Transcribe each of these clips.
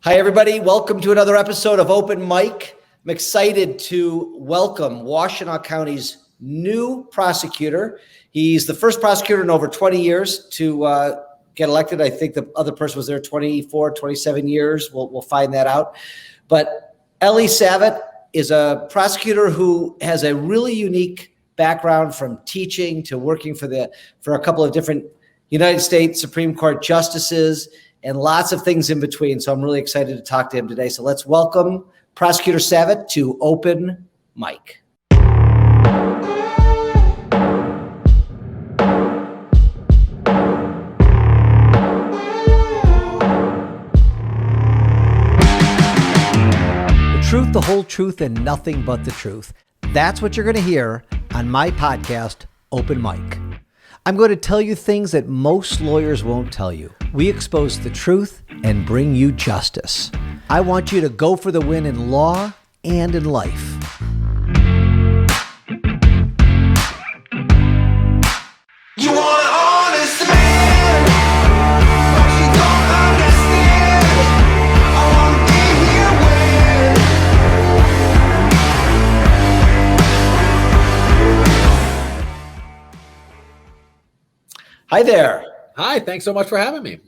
Hi, everybody. Welcome to another episode of Open Mic. I'm excited to welcome Washtenaw County's new prosecutor. He's the first prosecutor in over 20 years to get elected. I think the other person was there 24, 27 years. We'll find that out. But Eli Savit is a prosecutor who has a really unique background from teaching to working for a couple of different United States Supreme Court justices and lots of things in between. So I'm really excited to talk to him today. So let's welcome Prosecutor Savit to Open Mic. The truth, the whole truth, and nothing but the truth. That's what you're going to hear on my podcast, Open Mic. I'm going to tell you things that most lawyers won't tell you. We expose the truth and bring you justice. I want you to go for the win in law and in life. You want an honest man, but you don't understand. I want to be here when. Hi there. Hi, thanks so much for having me.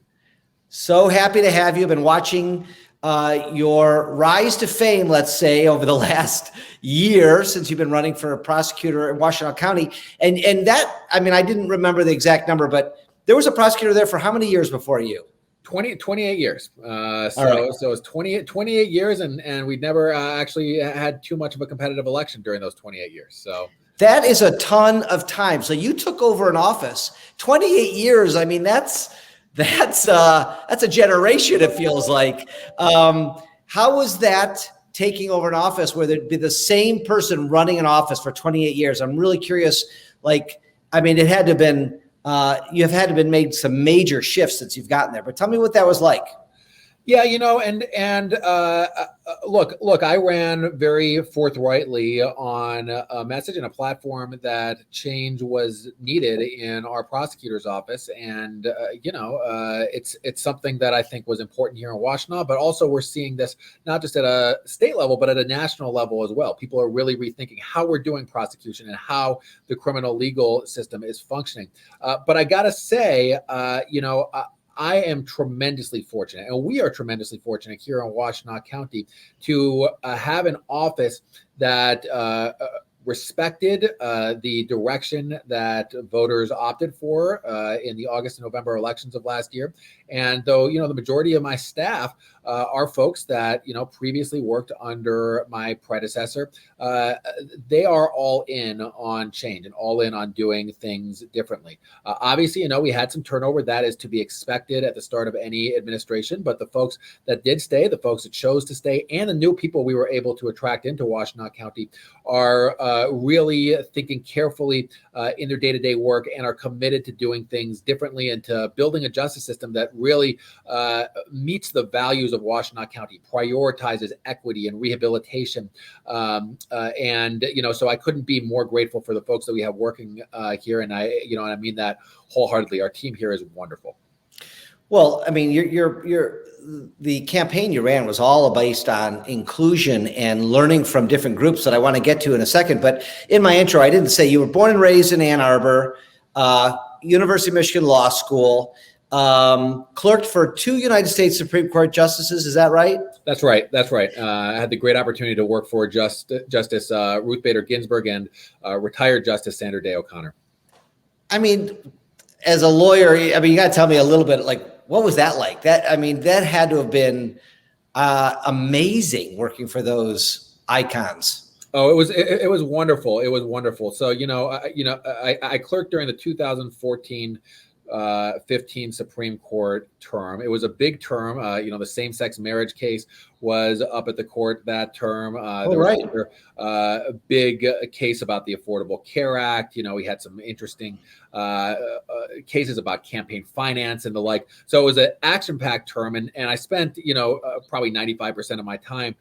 So happy to have you. I've been watching your rise to fame, let's say, over the last year since you've been running for a prosecutor in Washtenaw County. And that, I mean, I didn't remember the exact number, but there was a prosecutor there for how many years before you? 28 years. So it's 28 years, and we'd never actually had too much of a competitive election during those 28 years. So that is a ton of time. So you took over an office, 28 years. I mean, that's a generation, it feels like. How was that taking over an office where there'd be the same person running an office for 28 years? I'm really curious. Like, I mean, it had to have been, you've had to have been made some major shifts since you've gotten there, but tell me what that was like. Yeah, you know, look, I ran very forthrightly on a message and a platform that change was needed in our prosecutor's office. And, it's something that I think was important here in Washtenaw, but also we're seeing this not just at a state level, but at a national level as well. People are really rethinking how we're doing prosecution and how the criminal legal system is functioning. But I got to say, I am tremendously fortunate, and we are tremendously fortunate here in Washtenaw County to have an office that respected the direction that voters opted for in the August and November elections of last year. And though, the majority of my staff are folks that, previously worked under my predecessor, they are all in on change and all in on doing things differently. Obviously, we had some turnover. That is to be expected at the start of any administration, but the folks that did stay, the folks that chose to stay, and the new people we were able to attract into Washtenaw County are really thinking carefully in their day-to-day work and are committed to doing things differently and to building a justice system that really meets the values of Washtenaw County, prioritizes equity and rehabilitation. So I couldn't be more grateful for the folks that we have working here. And and I mean that wholeheartedly. Our team here is wonderful. Well, I mean, the campaign you ran was all based on inclusion and learning from different groups that I want to get to in a second. But in my intro, I didn't say you were born and raised in Ann Arbor, University of Michigan Law School, clerked for 2 United States Supreme Court justices. Is that right? That's right. I had the great opportunity to work for Justice Ruth Bader Ginsburg and retired Justice Sandra Day O'Connor. I mean, as a lawyer, you got to tell me a little bit, like, what was that like? That had to have been amazing working for those icons. Oh, it was wonderful. It was wonderful. So, I clerked during the 2014 15 Supreme Court term. It was a big term. The SameSex Marriage case was up at the court that term. There was a big case about the Affordable Care Act. We had some interesting cases about campaign finance and the like. So it was an action-packed term, and I spent probably 95% of my time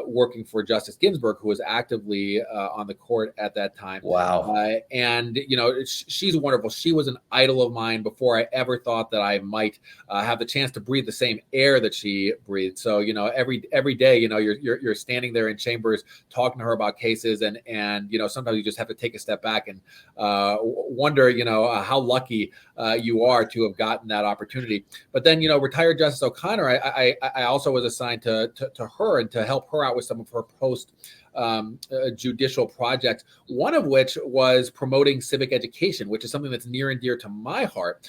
working for Justice Ginsburg, who was actively on the court at that time. Wow. And she's wonderful. She was an idol of mine before I ever thought that I might have the chance to breathe the same air that she breathed. So every day you're standing there in chambers talking to her about cases, and sometimes you just have to take a step back and wonder how lucky you are to have gotten that opportunity. But then retired Justice O'Connor, I also was assigned to her and to help her out with some of her post judicial projects, one of which was promoting civic education, which is something that's near and dear to my heart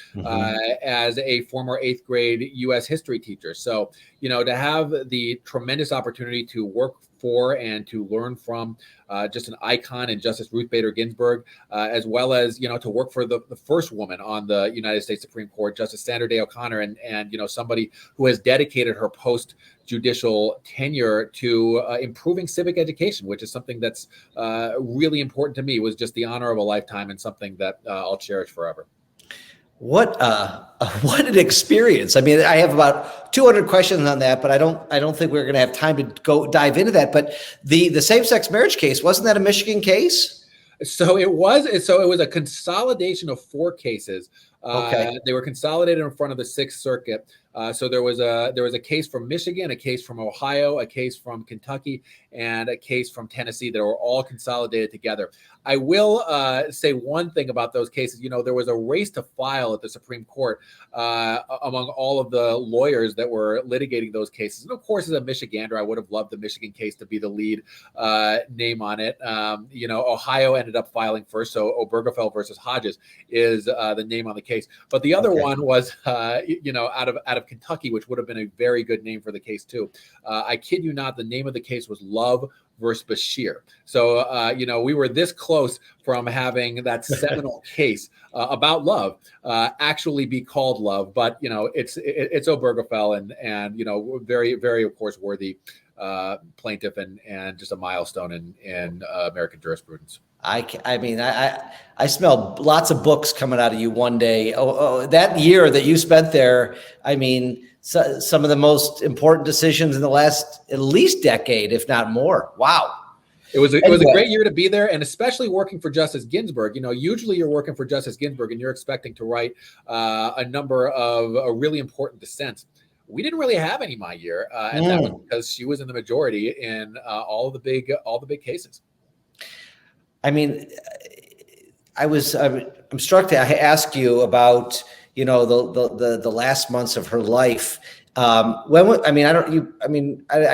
as a former 8th grade U.S. history teacher. So, to have the tremendous opportunity to work for and to learn from just an icon in Justice Ruth Bader Ginsburg, as well as, to work for the first woman on the United States Supreme Court, Justice Sandra Day O'Connor, and somebody who has dedicated her post-judicial tenure to improving civic education, which is something that's really important to me, was just the honor of a lifetime and something that I'll cherish forever. What an experience. I mean, I have about 200 questions on that, but I don't think we're going to have time to go dive into that. But the same-sex marriage case, wasn't that a Michigan case? So it was a consolidation of 4 cases. Okay. They were consolidated in front of the 6th Circuit. So there was a case from Michigan, a case from Ohio, a case from Kentucky, and a case from Tennessee that were all consolidated together. I will say one thing about those cases. There was a race to file at the Supreme Court among all of the lawyers that were litigating those cases. And of course, as a Michigander, I would have loved the Michigan case to be the lead name on it. Ohio ended up filing first, so Obergefell versus Hodges is the name on the case. But the other one was, out of Kentucky, which would have been a very good name for the case too. I kid you not, the name of the case was Love versus Bashir. So, we were this close from having that seminal case about love actually be called Love, but it's Obergefell and very, very, of course, worthy plaintiff and just a milestone in American jurisprudence. I mean, I smell lots of books coming out of you one day. That year that you spent there, I mean, some of the most important decisions in the last at least decade, if not more. Wow. It was a great year to be there, and especially working for Justice Ginsburg. Usually you're working for Justice Ginsburg and you're expecting to write a number of really important dissents. We didn't really have any my year, and that was because she was in the majority in all the big cases. I mean, I'm struck to ask you about the last months of her life. I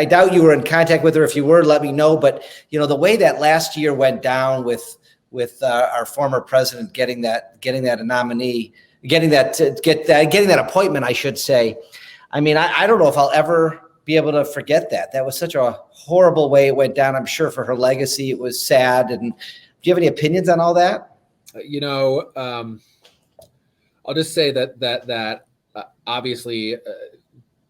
doubt you were in contact with her. If you were, let me know. But the way that last year went down with our former president getting that nominee, getting that appointment, I should say. I mean, I don't know if I'll ever be able to forget that. That was such a horrible way it went down. I'm sure for her legacy, it was sad. And do you have any opinions on all that? I'll just say that obviously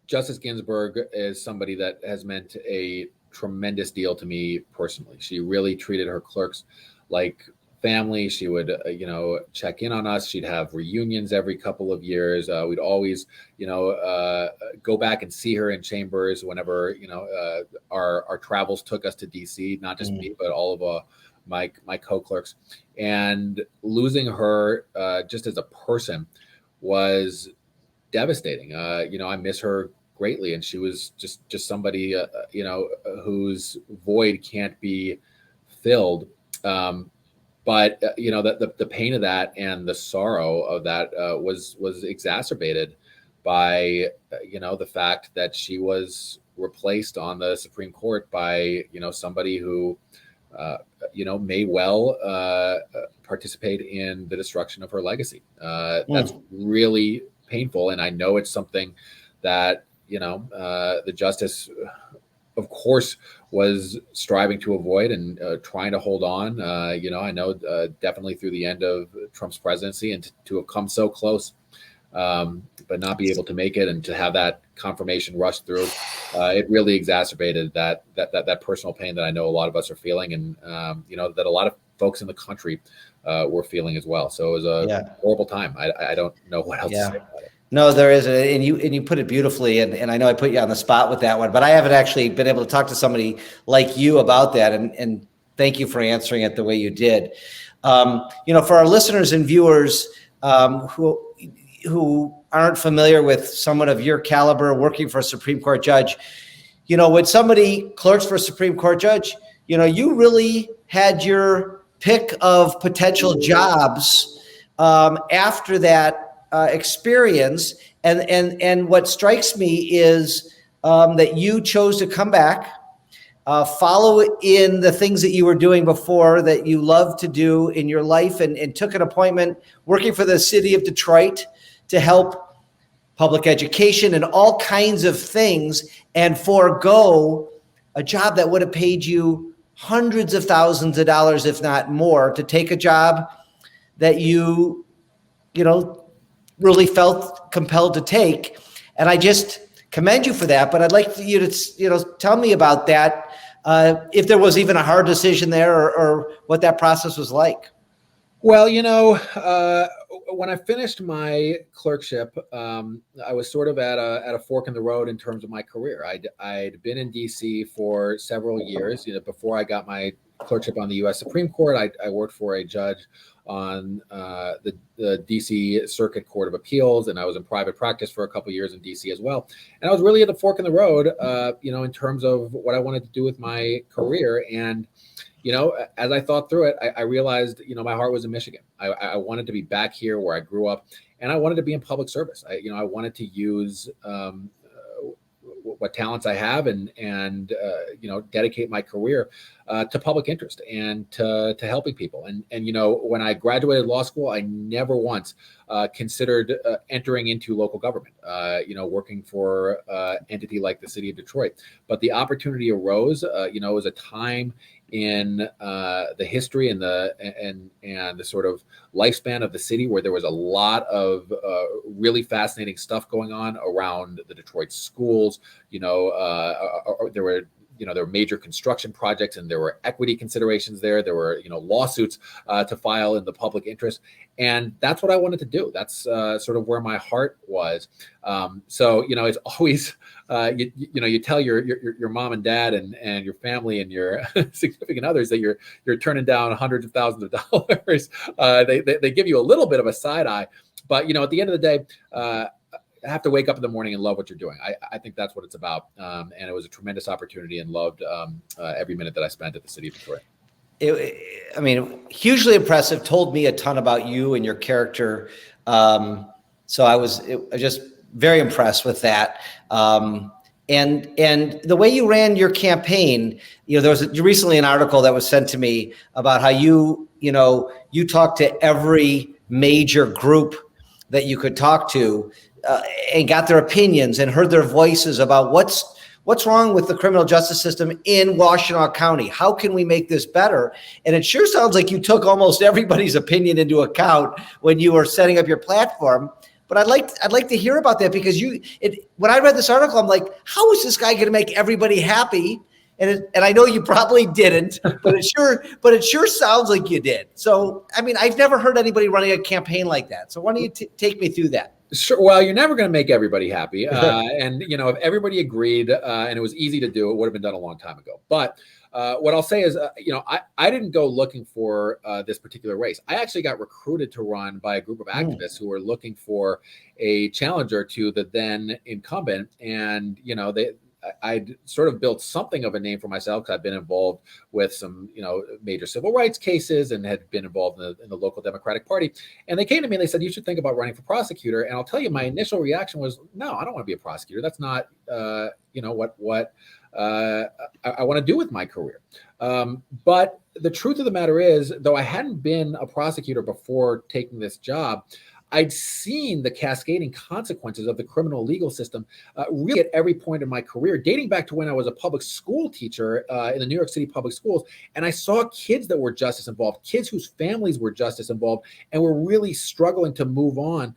Justice Ginsburg is somebody that has meant a tremendous deal to me personally. She really treated her clerks like family. She would, check in on us. She'd have reunions every couple of years. We'd always, go back and see her in chambers whenever, our travels took us to DC, not just me, but all of my co-clerks. And losing her just as a person was devastating. I miss her greatly, and she was just somebody, whose void can't be filled. But the pain of that and the sorrow of that was exacerbated by the fact that she was replaced on the Supreme Court by somebody who may well participate in the destruction of her legacy. That's really painful, and I know it's something that the justice, of course, was striving to avoid and trying to hold on. I know definitely through the end of Trump's presidency, and to have come so close, but not be able to make it, and to have that confirmation rush through it really exacerbated that personal pain that I know a lot of us are feeling, and that a lot of folks in the country were feeling as well. So it was a horrible time. I don't know what else to say about it. No, there is, and you put it beautifully, and I know I put you on the spot with that one, but I haven't actually been able to talk to somebody like you about that, and thank you for answering it the way you did. For our listeners and viewers who aren't familiar with someone of your caliber working for a Supreme Court judge, when somebody clerks for a Supreme Court judge, you really had your pick of potential jobs after that experience, and what strikes me is that you chose to come back, follow in the things that you were doing before that you loved to do in your life, and took an appointment working for the city of Detroit to help public education and all kinds of things, and forego a job that would have paid you hundreds of thousands of dollars, if not more, to take a job that you really felt compelled to take. And I just commend you for that. But I'd like you to, tell me about that, if there was even a hard decision there, or what that process was like. Well, when I finished my clerkship, I was sort of at a fork in the road in terms of my career. I'd been in D.C. for several years. Before I got my clerkship on the U.S. Supreme Court, I worked for a judge on the D.C. Circuit Court of Appeals, and I was in private practice for a couple of years in D.C. as well. And I was really at a fork in the road, in terms of what I wanted to do with my career. And as I thought through it, I realized, my heart was in Michigan. I wanted to be back here where I grew up, and I wanted to be in public service. I wanted to use what talents I have and dedicate my career to public interest and to helping people. And when I graduated law school, I never once considered entering into local government, working for an entity like the city of Detroit. But the opportunity arose. It was a time in the history and the sort of lifespan of the city where there was a lot of really fascinating stuff going on around the Detroit schools. There were major construction projects, and there were equity considerations there. There were lawsuits to file in the public interest, and that's what I wanted to do. That's sort of where my heart was. So it's always you tell your mom and dad and your family and your significant others that you're turning down hundreds of thousands of dollars. They give you a little bit of a side eye, but at the end of the day, have to wake up in the morning and love what you're doing. I think that's what it's about. And it was a tremendous opportunity, and loved every minute that I spent at the city of Detroit. Hugely impressive. Told me a ton about you and your character. So I was just very impressed with that. And the way you ran your campaign, there was recently an article that was sent to me about how you talked to every major group that you could talk to, and got their opinions and heard their voices about what's wrong with the criminal justice system in Washtenaw County. How can we make this better? And it sure sounds like you took almost everybody's opinion into account when you were setting up your platform. But I'd like to hear about that, because when I read this article, I'm like, how is this guy going to make everybody happy? And I know you probably didn't, but it sure sounds like you did. So, I've never heard anybody running a campaign like that. So why don't you take me through that? Sure. Well, you're never going to make everybody happy. And, if everybody agreed and it was easy to do, it would have been done a long time ago. But what I'll say is, I didn't go looking for this particular race. I actually got recruited to run by a group of activists who were looking for a challenger to the then incumbent. And, I'd sort of built something of a name for myself, because I've been involved with some, major civil rights cases, and had been involved in the local Democratic Party. And they came to me and they said, you should think about running for prosecutor. And I'll tell you, my initial reaction was, no, I don't want to be a prosecutor. That's not, what I want to do with my career. But the truth of the matter is, though I hadn't been a prosecutor before taking this job, I'd seen the cascading consequences of the criminal legal system really at every point in my career, dating back to when I was a public school teacher in the New York City public schools. And I saw kids that were justice involved, kids whose families were justice involved, and were really struggling to move on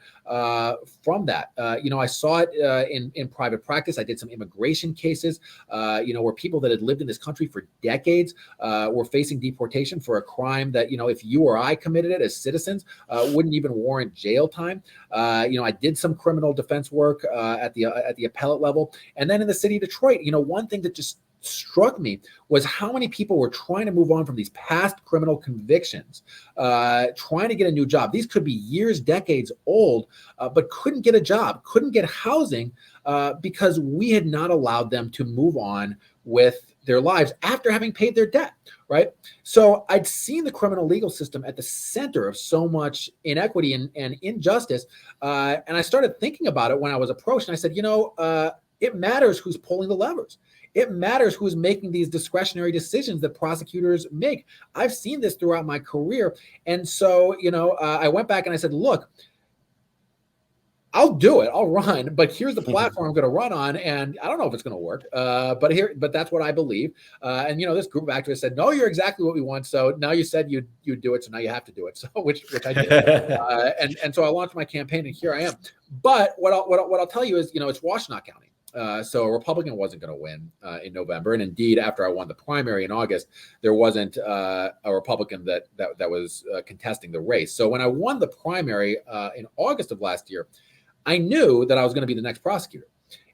from that. I saw it in private practice. I did some immigration cases, where people that had lived in this country for decades were facing deportation for a crime that, if you or I committed it as citizens, wouldn't even warrant jail time. I did some criminal defense work at the appellate level. And then in the city of Detroit, one thing that just struck me was how many people were trying to move on from these past criminal convictions, trying to get a new job. These could be years, decades old, but couldn't get a job, couldn't get housing because we had not allowed them to move on with their lives after having paid their debt, right? So I'd seen the criminal legal system at the center of so much inequity and injustice. And I started thinking about it when I was approached, and I said, it matters who's pulling the levers. It matters who's making these discretionary decisions that prosecutors make. I've seen this throughout my career. And so, I went back and I said, look, I'll do it. I'll run, but here's the platform I'm going to run on, and I don't know if it's going to work, but that's what I believe. And this group of activists said, "No, you're exactly what we want." So now you said you'd do it, so now you have to do it. So which I did, and so I launched my campaign, and here I am. But what I'll tell you is, it's Washtenaw County. So a Republican wasn't going to win in November, and indeed, after I won the primary in August, there wasn't a Republican that was contesting the race. So when I won the primary in August of last year, I knew that I was going to be the next prosecutor.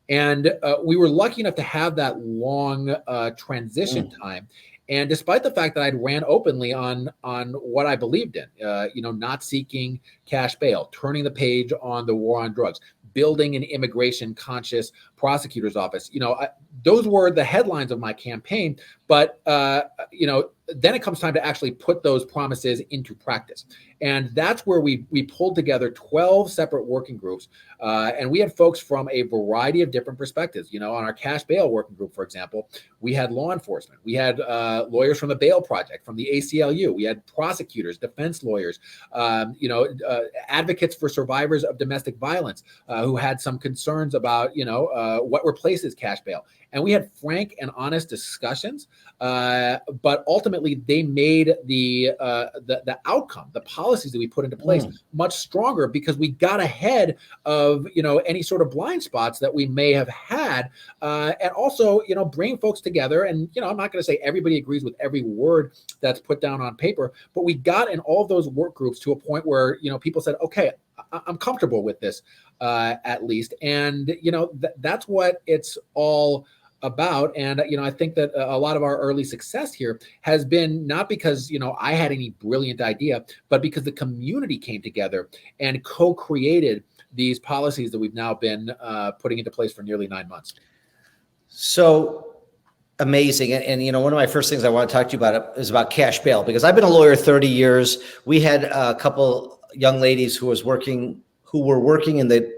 And we were lucky enough to have that long transition time. And despite the fact that I'd ran openly on what I believed in, not seeking cash bail, turning the page on the war on drugs, building an immigration conscious prosecutor's office, those were the headlines of my campaign. But, then it comes time to actually put those promises into practice. And that's where we pulled together 12 separate working groups. And we had folks from a variety of different perspectives. On our cash bail working group, for example, we had law enforcement. We had lawyers from the Bail Project, from the ACLU. We had prosecutors, defense lawyers, advocates for survivors of domestic violence who had some concerns about, what replaces cash bail. And we had frank and honest discussions, but ultimately they made the outcome, the policies that we put into place, much stronger because we got ahead of any sort of blind spots that we may have had, and also bringing folks together. And I'm not going to say everybody agrees with every word that's put down on paper, but we got in all of those work groups to a point where people said, okay, I'm comfortable with this at least, and that's what it's all about. And I think that a lot of our early success here has been not because I had any brilliant idea, but because the community came together and co-created these policies that we've now been putting into place for nearly 9 months. So amazing. And one of my first things I want to talk to you about is about cash bail, because I've been a lawyer 30 years. We had a couple young ladies who were working in the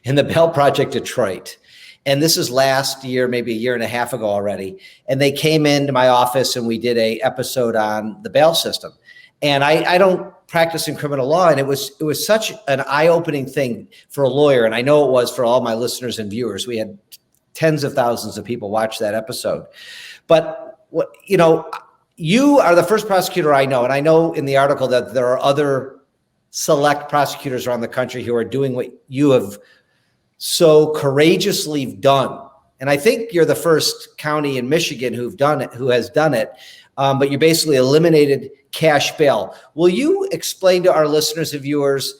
in the Bail Project Detroit. And this is last year, maybe a year and a half ago already. And they came into my office and we did a episode on the bail system. And I don't practice in criminal law. And it was such an eye-opening thing for a lawyer. And I know it was for all my listeners and viewers. We had tens of thousands of people watch that episode. But you are the first prosecutor I know. And I know in the article that there are other select prosecutors around the country who are doing what you have so courageously done. And I think you're the first county in Michigan who has done it. But you basically eliminated cash bail. Will you explain to our listeners and viewers,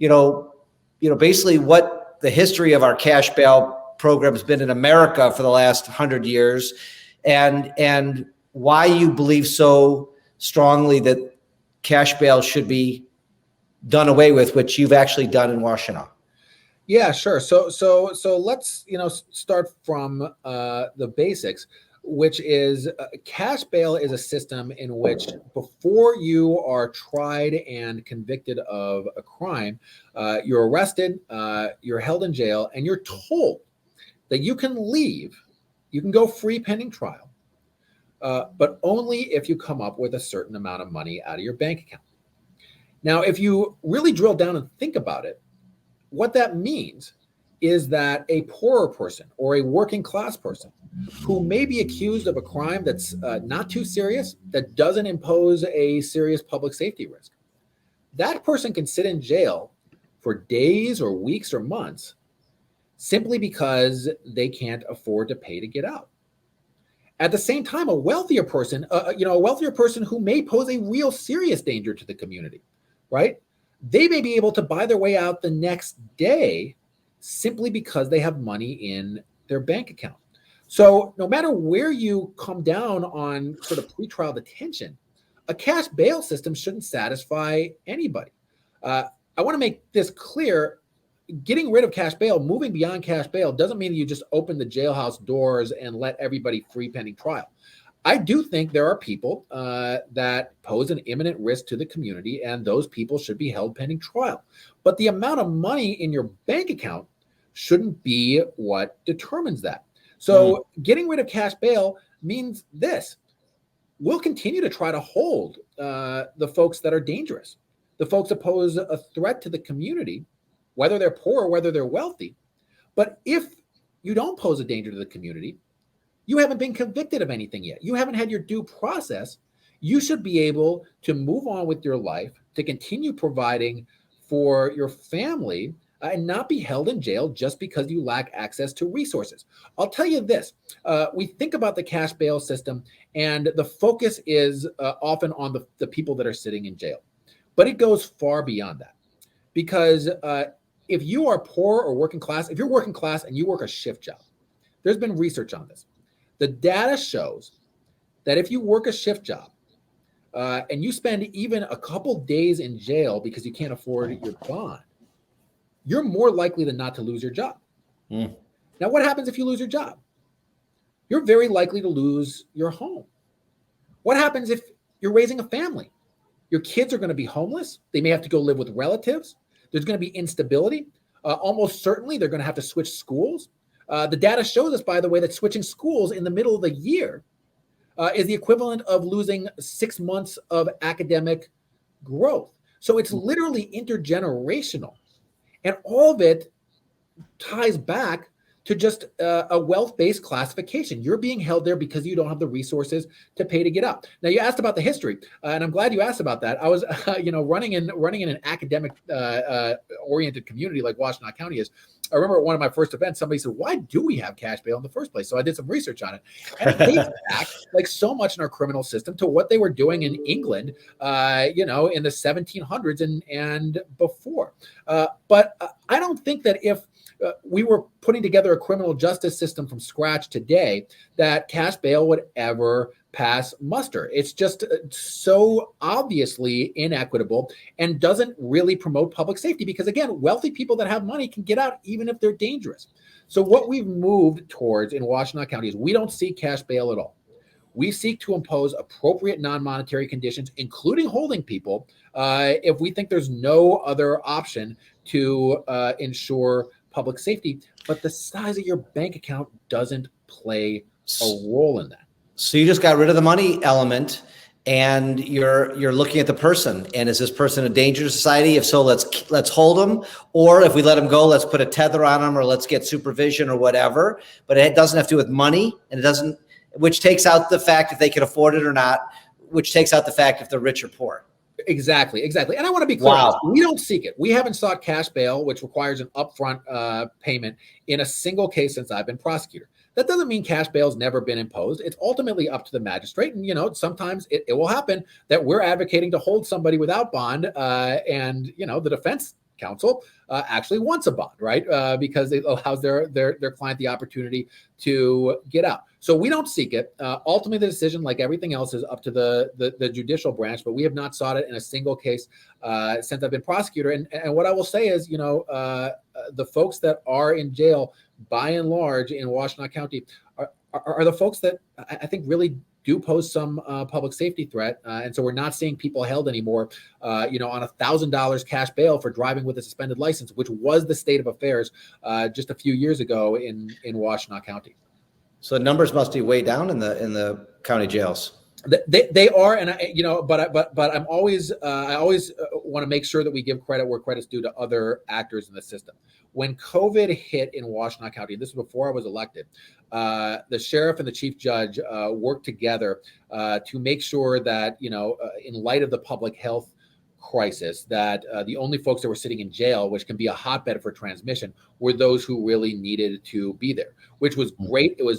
basically what the history of our cash bail program has been in America for the last 100 years, and why you believe so strongly that cash bail should be done away with, which you've actually done in Washtenaw? Yeah, sure. So let's start from the basics, which is cash bail is a system in which before you are tried and convicted of a crime, you're arrested, you're held in jail, and you're told that you can leave, you can go free pending trial, but only if you come up with a certain amount of money out of your bank account. Now, if you really drill down and think about it, what that means is that a poorer person or a working class person who may be accused of a crime that's not too serious, that doesn't impose a serious public safety risk, that person can sit in jail for days or weeks or months simply because they can't afford to pay to get out. At the same time, a wealthier person, who may pose a real serious danger to the community, right? They may be able to buy their way out the next day simply because they have money in their bank account. So no matter where you come down on sort of pretrial detention, a cash bail system shouldn't satisfy anybody. I want to make this clear. Getting rid of cash bail, moving beyond cash bail, doesn't mean that you just open the jailhouse doors and let everybody free pending trial. I do think there are people that pose an imminent risk to the community, and those people should be held pending trial. But the amount of money in your bank account shouldn't be what determines that. So getting rid of cash bail means this. We'll continue to try to hold the folks that are dangerous, the folks that pose a threat to the community, whether they're poor or whether they're wealthy. But if you don't pose a danger to the community, you haven't been convicted of anything yet. You haven't had your due process. You should be able to move on with your life, to continue providing for your family, and not be held in jail just because you lack access to resources. I'll tell you this, we think about the cash bail system and the focus is often on the people that are sitting in jail, but it goes far beyond that. Because if you are poor or working class, if you're working class and you work a shift job, there's been research on this. The data shows that if you work a shift job and you spend even a couple days in jail because you can't afford your bond, you're more likely than not to lose your job. Now, what happens if you lose your job? You're very likely to lose your home. What happens if you're raising a family? Your kids are going to be homeless. They may have to go live with relatives. There's going to be instability. Almost certainly, they're going to have to switch schools. The data shows us, by the way, that switching schools in the middle of the year is the equivalent of losing 6 months of academic growth. So it's literally intergenerational. And all of it ties back to just a wealth-based classification. You're being held there because you don't have the resources to pay to get out. Now, you asked about the history, and I'm glad you asked about that. I was, running in an academic oriented community like Washtenaw County is. I remember at one of my first events, somebody said, "Why do we have cash bail in the first place?" So I did some research on it, and it dates back, like so much in our criminal system, to what they were doing in England, in the 1700s and before. But I don't think that if we were putting together a criminal justice system from scratch today, that cash bail would ever pass muster. It's just so obviously inequitable and doesn't really promote public safety because, again, wealthy people that have money can get out even if they're dangerous. So what we've moved towards in Washtenaw County is we don't seek cash bail at all. We seek to impose appropriate non-monetary conditions, including holding people, if we think there's no other option to ensure public safety. But the size of your bank account doesn't play a role in that. So you just got rid of the money element and you're looking at the person, and is this person a danger to society? If so, let's hold them, or if we let them go, let's put a tether on them, or let's get supervision or whatever. But it doesn't have to do with money, and it doesn't, which takes out the fact if they can afford it or not, which takes out the fact if they're rich or poor. Exactly. And I want to be clear. Wow. We don't seek it. We haven't sought cash bail, which requires an upfront payment, in a single case since I've been prosecutor. That doesn't mean cash bail has never been imposed. It's ultimately up to the magistrate. And, sometimes it will happen that we're advocating to hold somebody without bond. And the defense counsel actually wants a bond, right? Because it allows their client the opportunity to get out. So we don't seek it. Ultimately, the decision, like everything else, is up to the judicial branch, but we have not sought it in a single case since I've been prosecutor. And what I will say is, the folks that are in jail, by and large, in Washtenaw County are the folks that I think really do pose some public safety threat. And so we're not seeing people held anymore, on $1,000 cash bail for driving with a suspended license, which was the state of affairs just a few years ago in Washtenaw County. So the numbers must be way down in the county jails. They are, and but I'm always I always want to make sure that we give credit where credit's due to other actors in the system. When COVID hit in Washtenaw County, and this was before I was elected, the sheriff and the chief judge worked together to make sure that in light of the public health crisis, that the only folks that were sitting in jail, which can be a hotbed for transmission, were those who really needed to be there, which was great. It was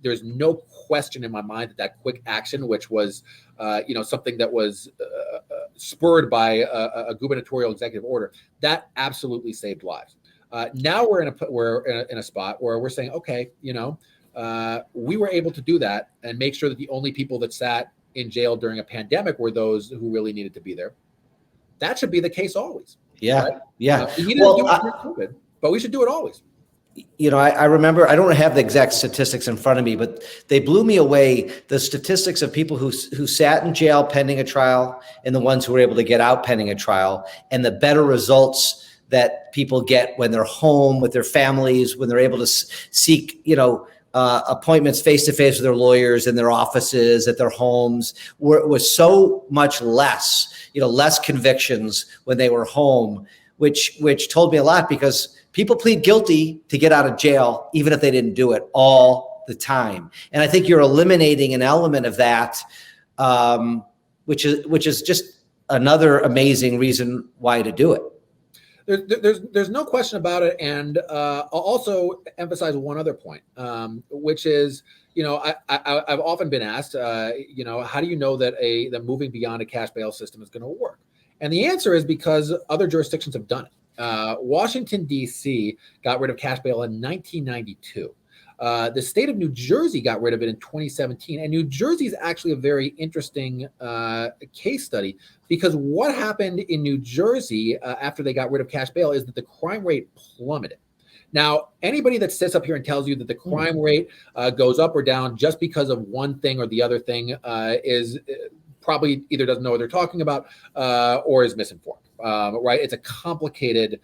there's no question in my mind that quick action, which was something that was spurred by a gubernatorial executive order, that absolutely saved lives. Now we're in a spot where we're saying, okay, we were able to do that and make sure that the only people that sat in jail during a pandemic were those who really needed to be there. That should be the case always. Yeah. Right? Yeah. We needed to do it during COVID, but we should do it always. I remember, I don't have the exact statistics in front of me, but they blew me away. The statistics of people who sat in jail pending a trial and the ones who were able to get out pending a trial, and the better results that people get when they're home with their families, when they're able to seek, appointments face-to-face with their lawyers in their offices, at their homes, where it was so much less, less convictions when they were home, which told me a lot, because people plead guilty to get out of jail, even if they didn't do it all the time. And I think you're eliminating an element of that, which is just another amazing reason why to do it. There's no question about it. And I'll also emphasize one other point, which is, I've often been asked, how do you know that the moving beyond a cash bail system is going to work? And the answer is because other jurisdictions have done it. Washington, D.C. got rid of cash bail in 1992. The state of New Jersey got rid of it in 2017. And New Jersey is actually a very interesting case study, because what happened in New Jersey after they got rid of cash bail is that the crime rate plummeted. Now, anybody that sits up here and tells you that the crime rate goes up or down just because of one thing or the other thing is probably either doesn't know what they're talking about or is misinformed, right? It's a complicated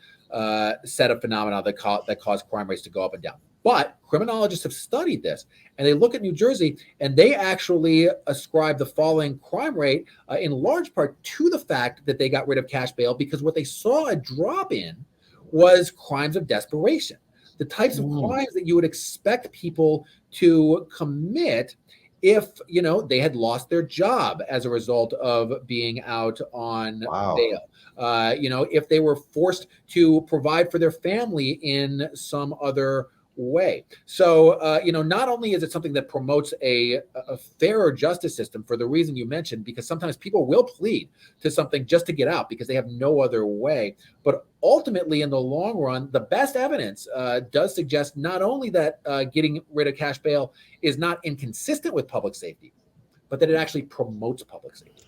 set of phenomena that cause crime rates to go up and down. But criminologists have studied this, and they look at New Jersey, and they actually ascribe the falling crime rate in large part to the fact that they got rid of cash bail, because what they saw a drop in was crimes of desperation, the types of crimes that you would expect people to commit if they had lost their job as a result of being out on bail. If they were forced to provide for their family in some other way. So, not only is it something that promotes a fairer justice system for the reason you mentioned, because sometimes people will plead to something just to get out because they have no other way, but ultimately in the long run, the best evidence does suggest not only that getting rid of cash bail is not inconsistent with public safety, but that it actually promotes public safety.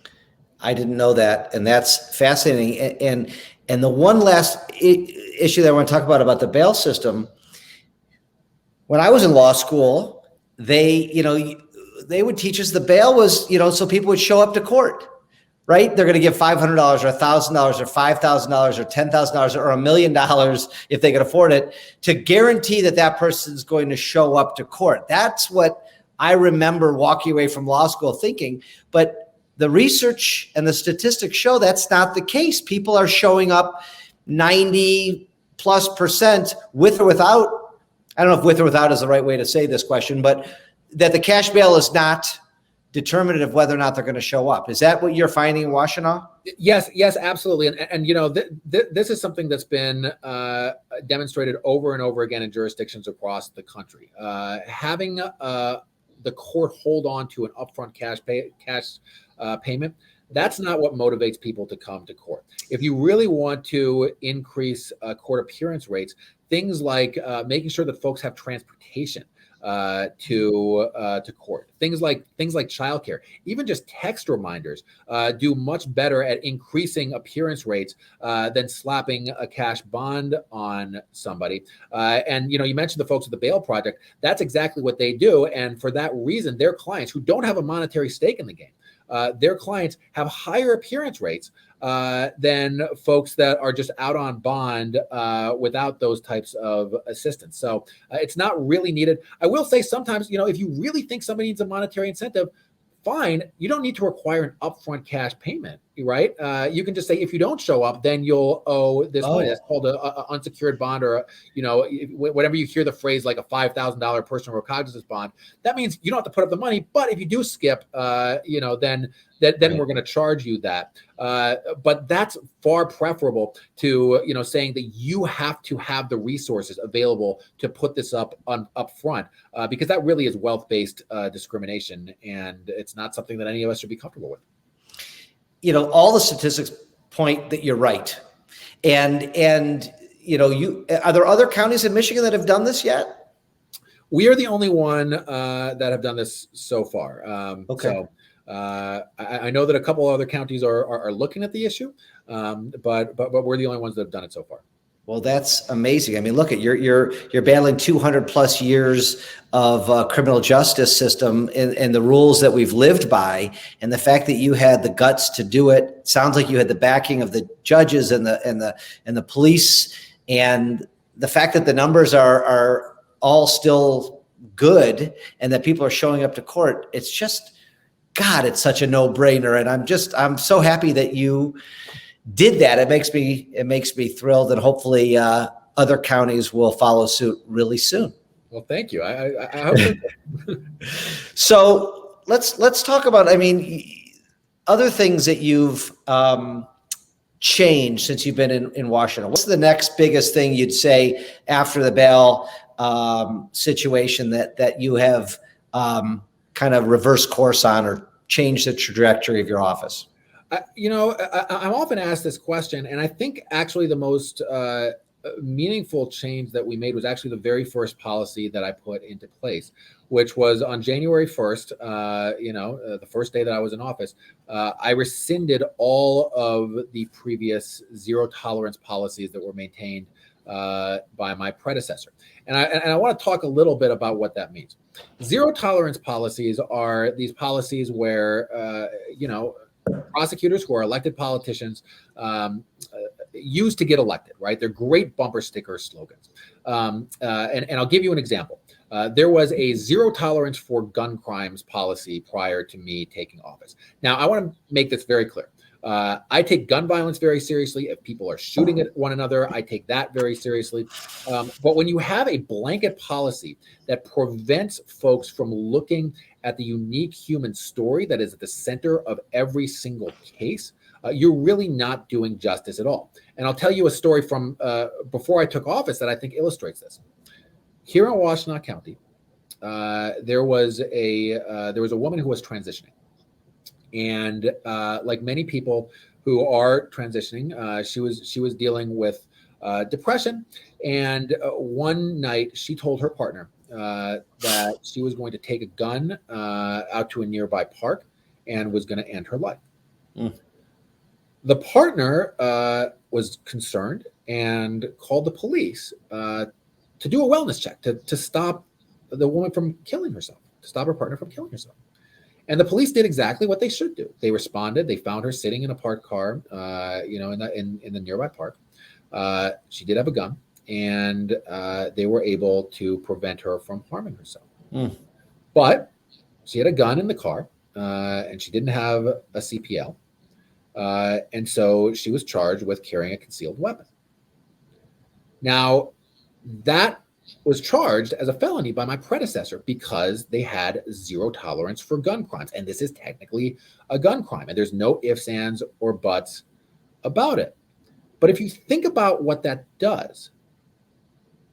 I didn't know that, and that's fascinating. And the one last issue that I want to talk about the bail system. When I was in law school, they would teach us the bail was, so people would show up to court, right? They're going to give $500 or $1,000 or $5,000 or $10,000 or $1 million if they can afford it, to guarantee that person is going to show up to court. That's what I remember walking away from law school thinking. But the research and the statistics show that's not the case. People are showing up 90+% with or without. I don't know if with or without is the right way to say this question, but that the cash bail is not determinative of whether or not they're going to show up. Is that what you're finding in Washtenaw? Yes, absolutely. And this is something that's been demonstrated over and over again in jurisdictions across the country. Having the court hold on to an upfront cash payment, that's not what motivates people to come to court. If you really want to increase court appearance rates, things like making sure that folks have transportation to court, things like childcare, even just text reminders do much better at increasing appearance rates than slapping a cash bond on somebody. And you mentioned the folks at the Bail Project. That's exactly what they do, and for that reason, their clients who don't have a monetary stake in the game, their clients have higher appearance rates than folks that are just out on bond without those types of assistance. So it's not really needed. I will say sometimes, if you really think somebody needs a monetary incentive, fine, you don't need to require an upfront cash payment, right? You can just say, if you don't show up, then you'll owe this money. That's called a unsecured bond, or whenever you hear the phrase like a $5,000 personal recognizance bond, that means you don't have to put up the money. But if you do skip, then we're going to charge you that. But that's far preferable to saying that you have to have the resources available to put this up front, because that really is wealth-based discrimination, and it's not something that any of us should be comfortable with. All the statistics point that you're right, and are there other counties in Michigan that have done this yet? We are the only one that have done this so far. Okay. So I know that a couple other counties are looking at the issue, but we're the only ones that have done it so far. Well, that's amazing. I mean, look at you're battling 200 plus years of criminal justice system and the rules that we've lived by, and the fact that you had the guts to do it. Sounds like you had the backing of the judges and the police, and the fact that the numbers are all still good and that people are showing up to court. It's just, God, it's such a no-brainer, and I'm so happy that you did that. It makes me thrilled, and hopefully other counties will follow suit really soon. Well, thank you. I hope so. So let's talk about, other things that you've changed since you've been in Washington. What's the next biggest thing you'd say after the bail situation that you have kind of reversed course on, or changed the trajectory of your office? I'm often asked this question, and I think actually the most meaningful change that we made was actually the very first policy that I put into place, which was on January 1st, the first day that I was in office. I rescinded all of the previous zero tolerance policies that were maintained by my predecessor. And I want to talk a little bit about what that means. Zero tolerance policies are these policies where, prosecutors who are elected politicians use to get elected, right? They're great bumper sticker slogans. And I'll give you an example. There was a zero tolerance for gun crimes policy prior to me taking office. Now, I want to make this very clear. I take gun violence very seriously. If people are shooting at one another, I take that very seriously. But when you have a blanket policy that prevents folks from looking at the unique human story that is at the center of every single case, you're really not doing justice at all. And I'll tell you a story from before I took office that I think illustrates this. Here in Washtenaw County, there was a woman who was transitioning. And like many people who are transitioning, she was dealing with depression. And one night she told her partner that she was going to take a gun out to a nearby park and was going to end her life. Mm. The partner was concerned and called the police to do a wellness check to stop the woman from killing herself, to stop her partner from killing herself. And the police did exactly what they should do. They responded. They found her sitting in a parked car, in the nearby park. She did have a gun, and they were able to prevent her from harming herself. Mm. But she had a gun in the car, and she didn't have a CPL. And so she was charged with carrying a concealed weapon. Now, that was charged as a felony by my predecessor because they had zero tolerance for gun crimes. And this is technically a gun crime. And there's no ifs, ands, or buts about it. But if you think about what that does,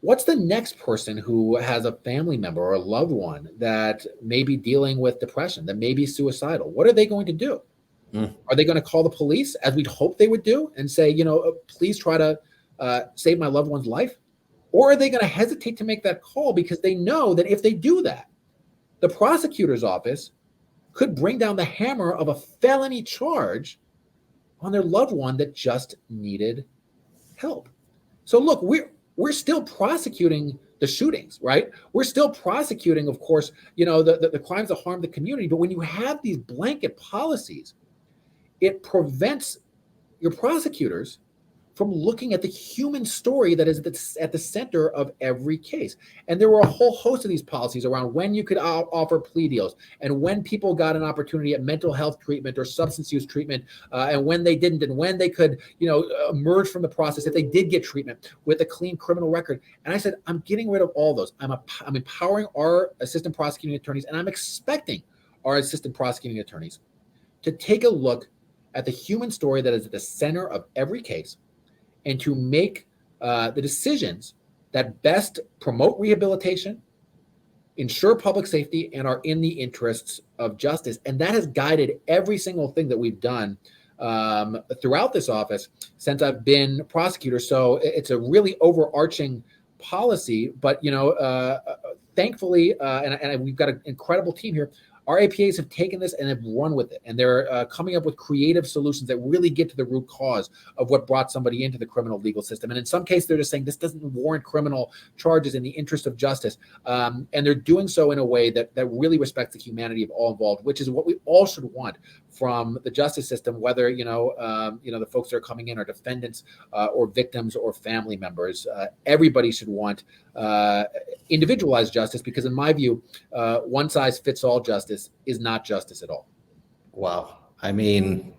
what's the next person who has a family member or a loved one that may be dealing with depression, that may be suicidal? What are they going to do? Mm. Are they going to call the police, as we'd hope they would do, and say, please try to save my loved one's life? Or are they going to hesitate to make that call because they know that if they do that, the prosecutor's office could bring down the hammer of a felony charge on their loved one that just needed help? So look, we're still prosecuting the shootings, right? We're still prosecuting, of course, the crimes that harm the community. But when you have these blanket policies, it prevents your prosecutors from looking at the human story that is at the center of every case. And there were a whole host of these policies around when you could offer plea deals and when people got an opportunity at mental health treatment or substance use treatment, and when they didn't, and when they could, emerge from the process if they did get treatment with a clean criminal record. And I said, I'm getting rid of all those. I'm empowering our assistant prosecuting attorneys, and I'm expecting our assistant prosecuting attorneys to take a look at the human story that is at the center of every case, and to make the decisions that best promote rehabilitation, ensure public safety, and are in the interests of justice. And that has guided every single thing that we've done throughout this office since I've been prosecutor. So it's a really overarching policy, but thankfully, and we've got an incredible team here. Our APAs have taken this and have run with it, and they're coming up with creative solutions that really get to the root cause of what brought somebody into the criminal legal system. And in some cases, they're just saying this doesn't warrant criminal charges in the interest of justice. And they're doing so in a way that really respects the humanity of all involved, which is what we all should want from the justice system, whether the folks that are coming in are defendants or victims or family members. Everybody should want individualized justice, because in my view, one size fits all justice is not justice at all. Wow. I mean,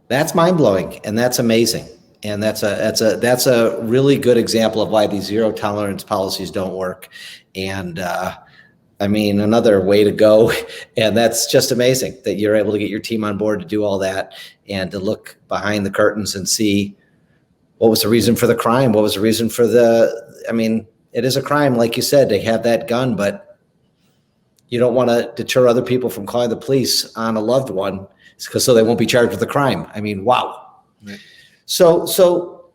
that's mind blowing, and that's amazing. And that's a really good example of why these zero tolerance policies don't work. And another way to go. And that's just amazing that you're able to get your team on board to do all that and to look behind the curtains and see what was the reason for the crime. What was the reason for it is a crime, like you said, to have that gun, but you don't want to deter other people from calling the police on a loved one so they won't be charged with the crime. I mean, wow. Right. So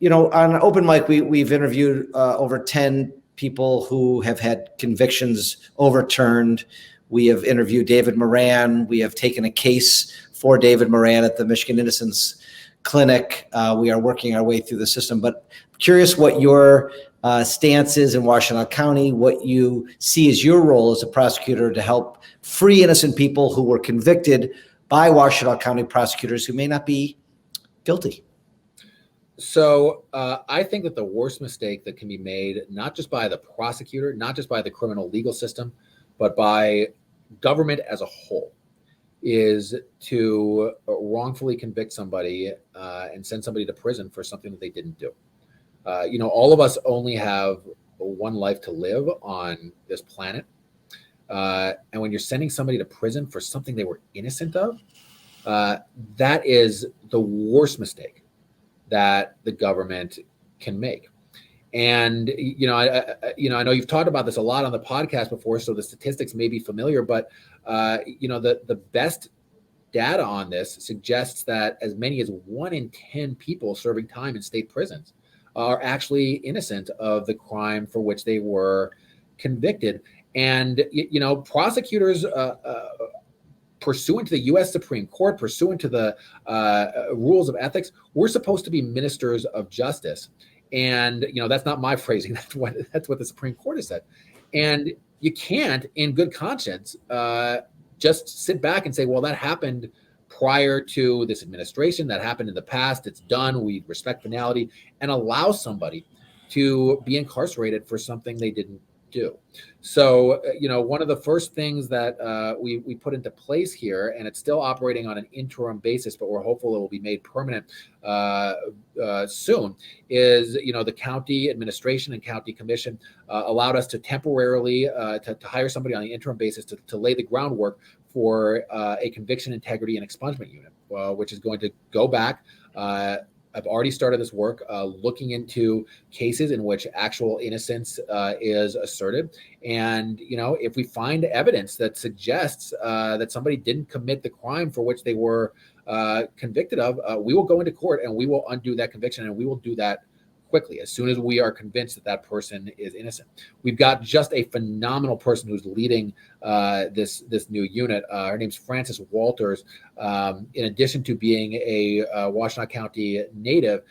on an open mic, we've interviewed over 10 people who have had convictions overturned. We have interviewed David Moran. We have taken a case for David Moran at the Michigan Innocence Clinic. We are working our way through the system, but I'm curious what your stance is in Washtenaw County, what you see as your role as a prosecutor to help free innocent people who were convicted by Washtenaw County prosecutors who may not be guilty. So I think that the worst mistake that can be made, not just by the prosecutor, not just by the criminal legal system, but by government as a whole, is to wrongfully convict somebody and send somebody to prison for something that they didn't do. All of us only have one life to live on this planet. And when you're sending somebody to prison for something they were innocent of, that is the worst mistake that the government can make. And, I know you've talked about this a lot on the podcast before, so the statistics may be familiar, but, the best data on this suggests that as many as 1 in 10 people serving time in state prisons are actually innocent of the crime for which they were convicted. And, prosecutors, pursuant to the U.S. Supreme Court, pursuant to the rules of ethics, we're supposed to be ministers of justice. And, that's not my phrasing. That's what the Supreme Court has said. And you can't, in good conscience, just sit back and say, well, that happened prior to this administration, that happened in the past, it's done, we respect finality, and allow somebody to be incarcerated for something they didn't do. So, one of the first things that we put into place here, and it's still operating on an interim basis, but we're hopeful it will be made permanent soon, is, the county administration and county commission allowed us to temporarily to hire somebody on the interim basis to lay the groundwork for a conviction integrity and expungement unit, which is going to go back. I've already started this work looking into cases in which actual innocence is asserted. And, if we find evidence that suggests that somebody didn't commit the crime for which they were convicted of, we will go into court and we will undo that conviction, and we will do that quickly as soon as we are convinced that that person is innocent. We've got just a phenomenal person who's leading this new unit. Her name's Frances Walters. In addition to being a Washtenaw County native,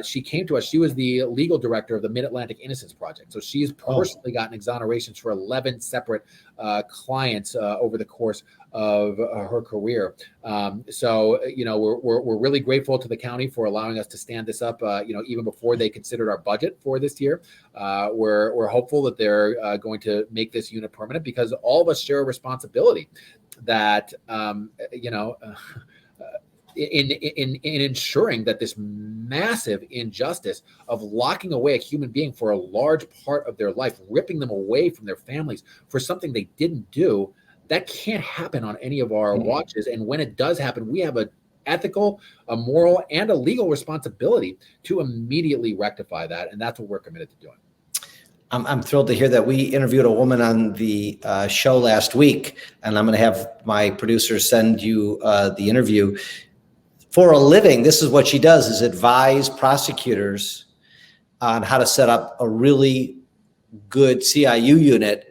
she came to us. She was the legal director of the Mid-Atlantic Innocence Project. So she's personally gotten exonerations for 11 separate clients over the course of her career. So, we're really grateful to the county for allowing us to stand this up, even before they considered our budget for this year. We're hopeful that they're going to make this unit permanent, because all of us share a responsibility that, in ensuring that this massive injustice of locking away a human being for a large part of their life, ripping them away from their families for something they didn't do, that can't happen on any of our watches. And when it does happen, we have a ethical, a moral, and a legal responsibility to immediately rectify that. And that's what we're committed to doing. I'm thrilled to hear that. We interviewed a woman on the show last week, and I'm going to have my producer send you the interview. For a living, this is what she does, is advise prosecutors on how to set up a really good CIU unit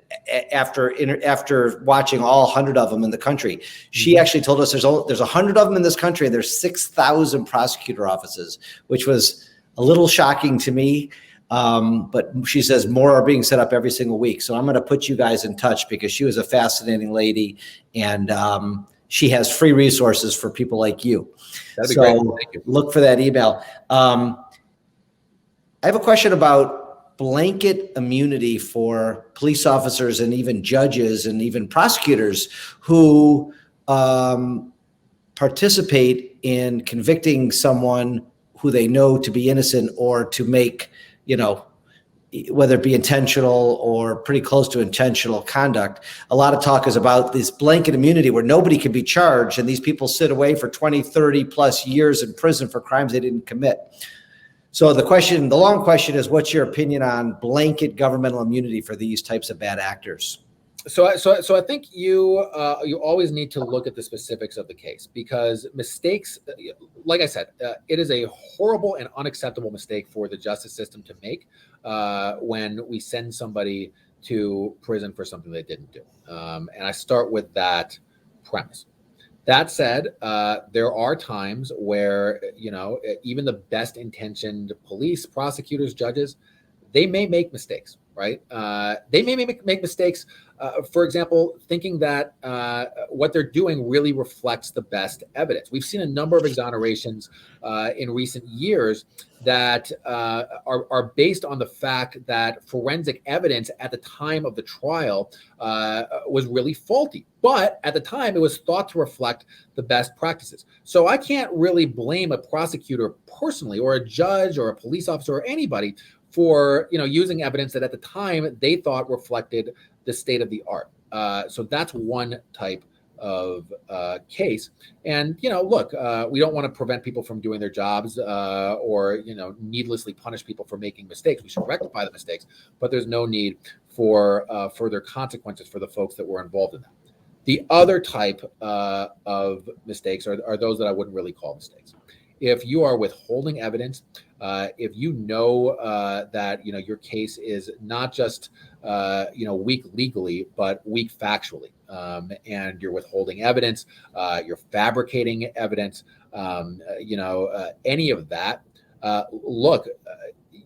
after watching all 100 of them in the country. She actually told us there's 100 of them in this country, and there's 6,000 prosecutor offices, which was a little shocking to me. But she says more are being set up every single week. So I'm going to put you guys in touch, because she was a fascinating lady, and she has free resources for people like you. That'd be great. Thank you. Look for that email. I have a question about blanket immunity for police officers and even judges and even prosecutors who participate in convicting someone who they know to be innocent, or to make, whether it be intentional or pretty close to intentional conduct. A lot of talk is about this blanket immunity where nobody can be charged, and these people sit away for 20, 30 plus years in prison for crimes they didn't commit. So the long question is, what's your opinion on blanket governmental immunity for these types of bad actors? So I think you always need to look at the specifics of the case, because mistakes, like I said, it is a horrible and unacceptable mistake for the justice system to make when we send somebody to prison for something they didn't do. And I start with that premise. That said, there are times where, even the best intentioned police, prosecutors, judges, they may make mistakes, right? They may make mistakes, for example, thinking that what they're doing really reflects the best evidence. We've seen a number of exonerations in recent years that are based on the fact that forensic evidence at the time of the trial was really faulty. But at the time, it was thought to reflect the best practices. So I can't really blame a prosecutor personally, or a judge, or a police officer, or anybody for using evidence that at the time they thought reflected the state of the art. So that's one type of case. And look, we don't want to prevent people from doing their jobs or needlessly punish people for making mistakes. We should rectify the mistakes, but there's no need for further consequences for the folks that were involved in that. The other type of mistakes are those that I wouldn't really call mistakes. If you are withholding evidence, if that your case is not just weak legally, but weak factually, and you're withholding evidence, you're fabricating evidence, any of that, look,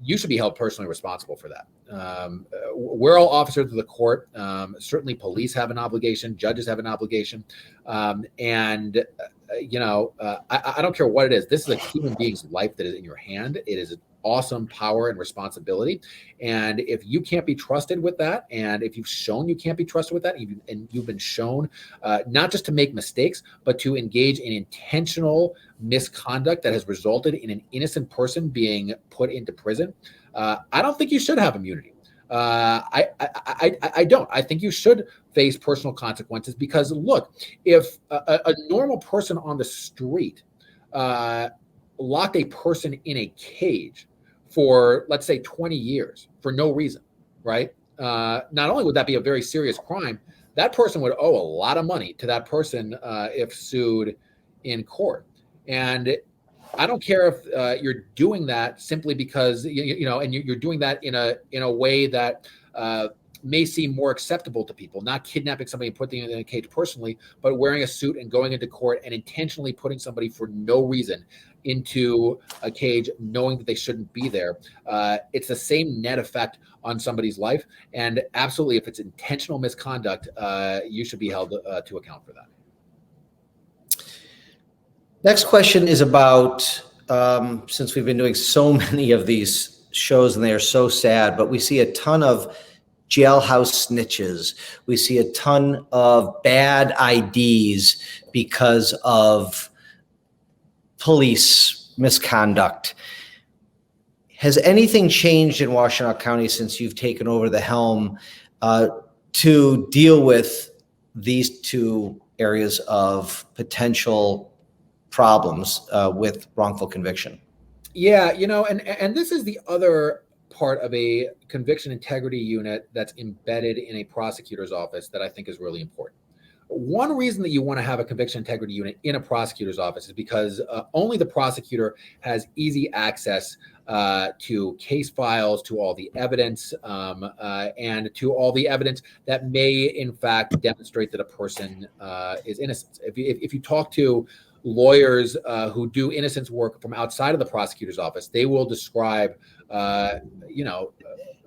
you should be held personally responsible for that. We're all officers of the court. Certainly, police have an obligation, judges have an obligation, and I don't care what it is. This is a human being's life that is in your hand. It is an awesome power and responsibility. And if you can't be trusted with that, and if you've shown you can't be trusted with that, and you've been shown not just to make mistakes, but to engage in intentional misconduct that has resulted in an innocent person being put into prison, I don't think you should have immunity. I don't. I think you should face personal consequences, because look, if a normal person on the street locked a person in a cage for, let's say, 20 years for no reason, right? Not only would that be a very serious crime, that person would owe a lot of money to that person if sued in court. And I don't care if you're doing that simply because and you're doing that in a way that may seem more acceptable to people, not kidnapping somebody and putting them in a cage personally, but wearing a suit and going into court and intentionally putting somebody for no reason into a cage, knowing that they shouldn't be there. It's the same net effect on somebody's life. And absolutely, if it's intentional misconduct, you should be held to account for that. Next question is about, since we've been doing so many of these shows and they are so sad, but we see a ton of jailhouse snitches. We see a ton of bad IDs because of police misconduct. Has anything changed in Washtenaw County since you've taken over the helm to deal with these two areas of potential problems with wrongful conviction? Yeah, and this is the other part of a conviction integrity unit that's embedded in a prosecutor's office that I think is really important. One reason that you want to have a conviction integrity unit in a prosecutor's office is because only the prosecutor has easy access to case files, to all the evidence, and to all the evidence that may, in fact, demonstrate that a person is innocent. If you talk to lawyers who do innocence work from outside of the prosecutor's office, they will describe,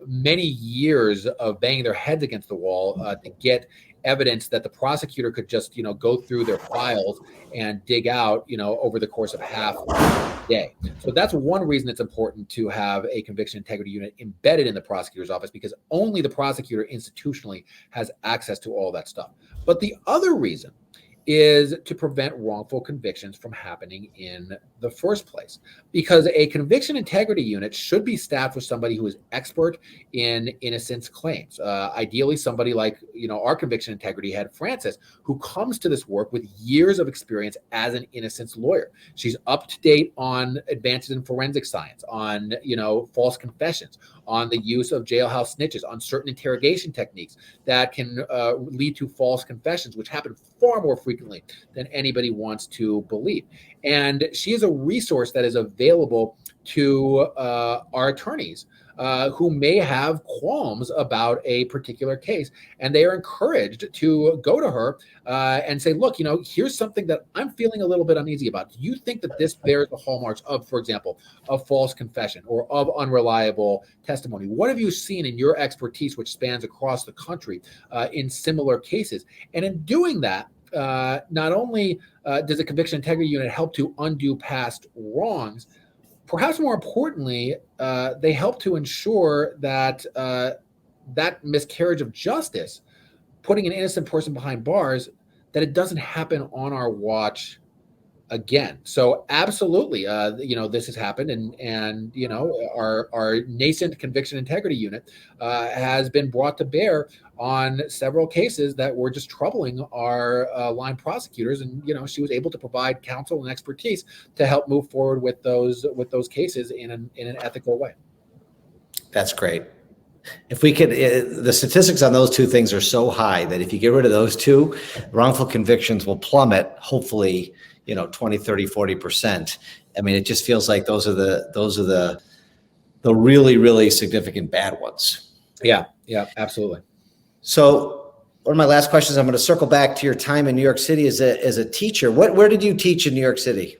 many years of banging their heads against the wall to get evidence that the prosecutor could just, go through their files and dig out, over the course of half a day. So that's one reason it's important to have a conviction integrity unit embedded in the prosecutor's office, because only the prosecutor institutionally has access to all that stuff. But the other reason is to prevent wrongful convictions from happening in the first place. Because a conviction integrity unit should be staffed with somebody who is expert in innocence claims. Ideally, somebody like, our conviction integrity head, Frances, who comes to this work with years of experience as an innocence lawyer. She's up to date on advances in forensic science, on, false confessions, on the use of jailhouse snitches, on certain interrogation techniques that can lead to false confessions, which happen far more frequently than anybody wants to believe. And she is a resource that is available to our attorneys who may have qualms about a particular case. And they are encouraged to go to her and say, look, here's something that I'm feeling a little bit uneasy about. Do you think that this bears the hallmarks of, for example, a false confession or of unreliable testimony? What have you seen in your expertise, which spans across the country, in similar cases? And in doing that, not only does the conviction integrity unit help to undo past wrongs, perhaps more importantly, they help to ensure that that miscarriage of justice, putting an innocent person behind bars, that it doesn't happen on our watch again. So absolutely, this has happened, and our nascent conviction integrity unit has been brought to bear on several cases that were just troubling our line prosecutors, and she was able to provide counsel and expertise to help move forward with those cases in an ethical way. That's great. If we could, the statistics on those two things are so high that if you get rid of those two, wrongful convictions will plummet, hopefully, 20, 30, 40%. I mean, it just feels like those are the really, really significant bad ones. Yeah, absolutely. So one of my last questions, I'm going to circle back to your time in New York City as a teacher. Where did you teach in New York City?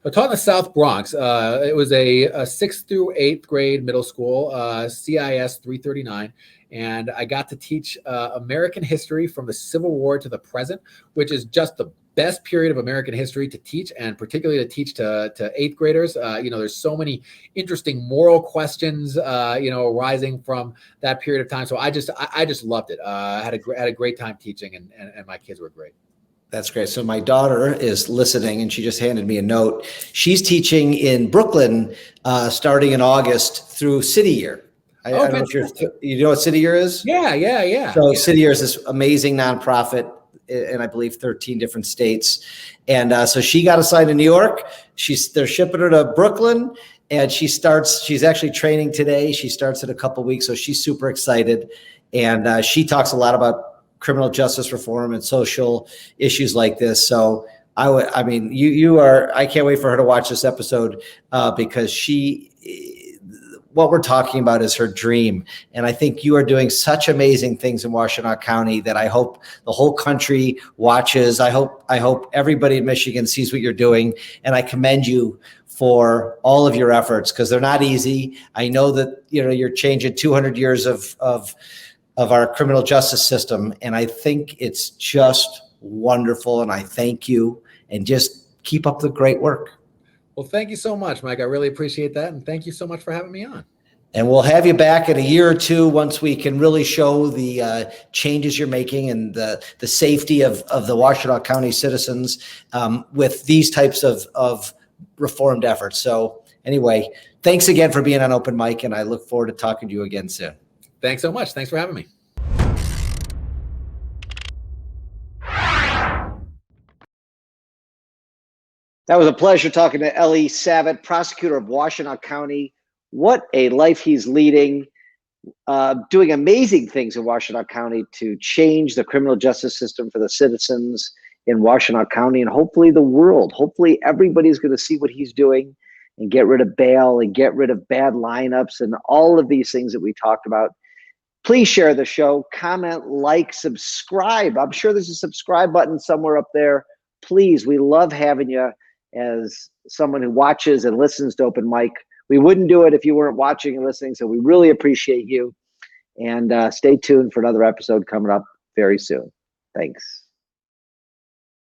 I taught in the South Bronx. It was a 6th through 8th grade middle school, CIS 339. And I got to teach American history from the Civil War to the present, which is just the best period of American history to teach, and particularly to teach to 8th graders. There's so many interesting moral questions, arising from that period of time. So I just loved it. I had a great time teaching, and my kids were great. That's great. So my daughter is listening, and she just handed me a note. She's teaching in Brooklyn, starting in August through City Year. I don't know if you know what City Year is? Yeah. So City Year is this amazing nonprofit in, I believe, 13 different states. And so she got assigned to New York. They're shipping her to Brooklyn, and she's actually training today. She starts in a couple weeks, so she's super excited. And she talks a lot about criminal justice reform and social issues like this. So I can't wait for her to watch this episode because what we're talking about is her dream. And I think you are doing such amazing things in Washtenaw County that I hope the whole country watches. I hope everybody in Michigan sees what you're doing. And I commend you for all of your efforts, because they're not easy. I know that, you're changing 200 years of our criminal justice system. And I think it's just wonderful. And I thank you. And just keep up the great work. Well, thank you so much, Mike. I really appreciate that. And thank you so much for having me on. And we'll have you back in a year or two once we can really show the changes you're making and the safety of the Washtenaw County citizens with these types of reformed efforts. So anyway, thanks again for being on Open Mic, and I look forward to talking to you again soon. Thanks so much. Thanks for having me. That was a pleasure talking to Eli Savit, prosecutor of Washtenaw County. What a life he's leading, doing amazing things in Washtenaw County to change the criminal justice system for the citizens in Washtenaw County and hopefully the world. Hopefully everybody's going to see what he's doing and get rid of bail and get rid of bad lineups and all of these things that we talked about. Please share the show, comment, like, subscribe. I'm sure there's a subscribe button somewhere up there. Please, we love having you as someone who watches and listens to Open Mic. We wouldn't do it if you weren't watching and listening, so we really appreciate you. And stay tuned for another episode coming up very soon. Thanks.